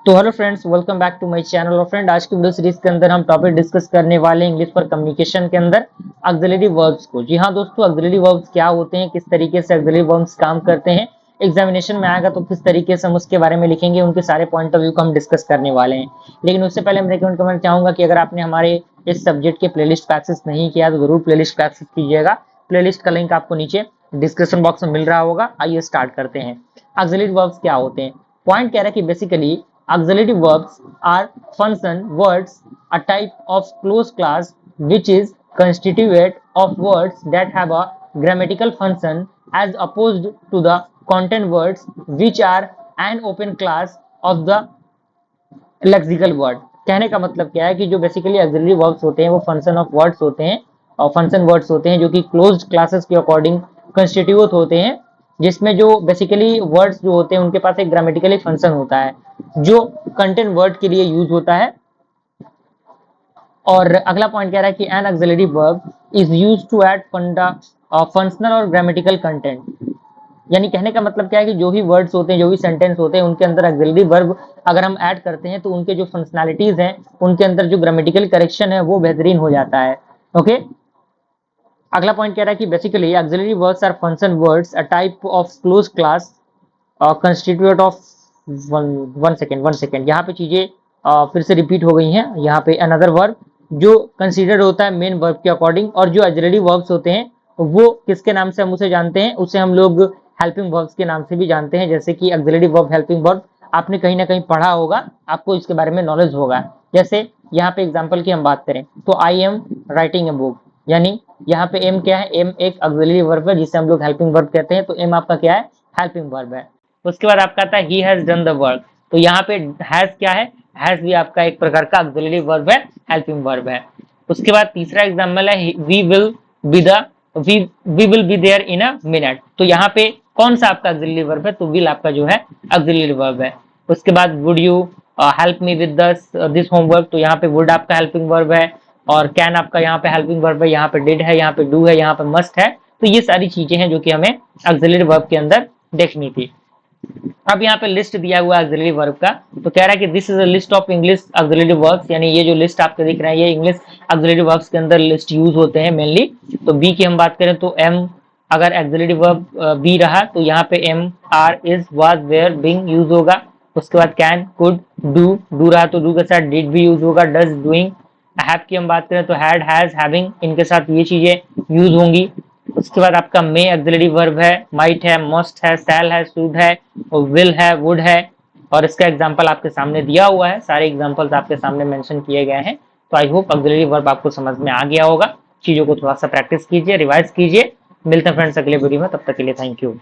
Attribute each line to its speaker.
Speaker 1: तो hello friends, welcome back to my channel. और friend, आज की वीडियो सीरीज के अंदर हम टॉपिक डिस्कस करने वाले हैं इंग्लिश फॉर कम्युनिकेशन के अंदर ऑक्सिलरी वर्ब्स को। जी हाँ दोस्तों, ऑक्सिलरी वर्ब्स क्या होते हैं, किस तरीके से ऑक्सिलरी वर्ब्स काम करते हैं, एग्जामिनेशन में आएगा तो किस तरीके से हम उसके बारे में लिखेंगे, उनके सारे पॉइंट ऑफ व्यू को हम डिस्कस करने वाले हैं। लेकिन उससे पहले मैं रिकमेंड करना चाहूंगा कि अगर आपने हमारे इस सब्जेक्ट के प्लेलिस्ट का एक्सेस नहीं किया तो जरूर प्लेलिस्ट का एक्सेस कीजिएगा। प्लेलिस्ट का लिंक आपको नीचे डिस्क्रिप्शन बॉक्स में मिल रहा होगा। आइए स्टार्ट करते हैं। ऑक्सिलरी वर्ब्स क्या होते हैं। पॉइंट कह रहा है कि basically auxiliary verbs are function words, a type of closed class which is constituted of words that have a grammatical function as opposed to the content words which are an open class of the lexical word। कहने का मतलब क्या है कि जो basically auxiliary verbs होते हैं वो फंक्शन ऑफ वर्ड्स होते हैं और फंक्शन वर्ड्स होते हैं जो कि क्लोज्ड क्लासेस के अकॉर्डिंग कंस्टिट्यूट होते हैं, जिसमें जो बेसिकली वर्ड्स जो होते हैं उनके पास एक ग्रामेटिकली फंक्शन होता है जो कंटेंट वर्ड के लिए यूज होता है। और अगला पॉइंट कह रहा है कि an auxiliary verb is used to add functional और ग्रामेटिकल कंटेंट। यानी कहने का मतलब क्या है कि जो भी वर्ड्स होते हैं, जो भी सेंटेंस होते हैं, उनके अंदर ऑक्सिलरी वर्ब अगर हम ऐड करते हैं तो उनके जो फंक्शनैलिटीज हैं, उनके अंदर जो ग्रामेटिकल करेक्शन है वो बेहतरीन हो जाता है। ओके, अगला पॉइंट कह रहा है कि basically auxiliary verbs are function words, a type of close class constitute of one second यहाँ पे चीजें फिर से रिपीट हो गई हैं। यहाँ पे अनदर वर्ब जो कंसीडर्ड होता है मेन वर्ब के अकॉर्डिंग, और जो ऑक्सिलरी वर्ब्स होते हैं वो किसके नाम से हम उसे जानते हैं, उसे हम लोग हेल्पिंग वर्ब्स के नाम से भी जानते हैं। जैसे कि ऑक्सिलरी वर्ब, हेल्पिंग वर्ब आपने कहीं ना कहीं पढ़ा होगा, आपको इसके बारे में नॉलेज होगा। जैसे यहाँ पे एग्जाम्पल की हम बात करें तो I am writing a book, यानी यहाँ पे एम क्या है, एम एक ऑक्सिलरी वर्ब है जिसे हम लोग हेल्पिंग वर्ब कहते हैं। तो एम आपका क्या है, हेल्पिंग वर्ब है। उसके बाद आपका आता है he has done the work, तो यहाँ पे हैज क्या है, हैज भी आपका एक प्रकार का ऑक्सिलरी वर्ब है, हेल्पिंग वर्ब है। उसके बाद तीसरा एग्जांपल है we will be there in a minute, तो यहाँ पे कौन सा आपका ऑक्सिलरी वर्ब है, तो विल आपका जो है ऑक्सिलरी वर्ब है। उसके बाद would you help me with this homework, तो यहाँ पे वुड आपका हेल्पिंग वर्ब है और कैन आपका यहाँ पे हेल्पिंग वर्ब है, यहाँ पे डिड है, यहाँ पे डू है, यहाँ पे मस्ट है। तो ये सारी चीजें हैं जो कि हमें ऑक्सिलरी वर्ब के अंदर देखनी थी। अब यहाँ पे लिस्ट दिया हुआ है ऑक्सिलरी वर्ब का, तो कह रहा है कि this is a list of English auxiliary verbs, यानी ये जो लिस्ट आपको दिख रहा है ये इंग्लिश ऑक्सिलरी वर्ब्स के अंदर लिस्ट यूज होते हैं मेनली। तो बी की हम बात करें तो एम अगर ऑक्सिलरी वर्ब बी रहा तो यहाँ पे am are is was were being use होगा। उसके बाद कैन कुड डू रहा तो डू के साथ डिड भी यूज होगा, डज डूइंग। हैव की हम बात करें तो हैड हैज हैविंग, इनके साथ ये चीजें यूज होंगी। उसके बाद आपका मे ऑक्सिलरी वर्ब है, माइट है, मस्ट है, शैल है, शुड है, और विल है, वुड है। और इसका एग्जांपल आपके सामने दिया हुआ है, सारे एग्जांपल्स आपके सामने मेंशन किए गए हैं। तो आई होप ऑक्सिलरी वर्ब आपको समझ में आ गया होगा। चीजों को थोड़ा सा प्रैक्टिस कीजिए, रिवाइज कीजिए। मिलते हैं फ्रेंड्स अगले वीडियो में, तब तक के लिए थैंक यू।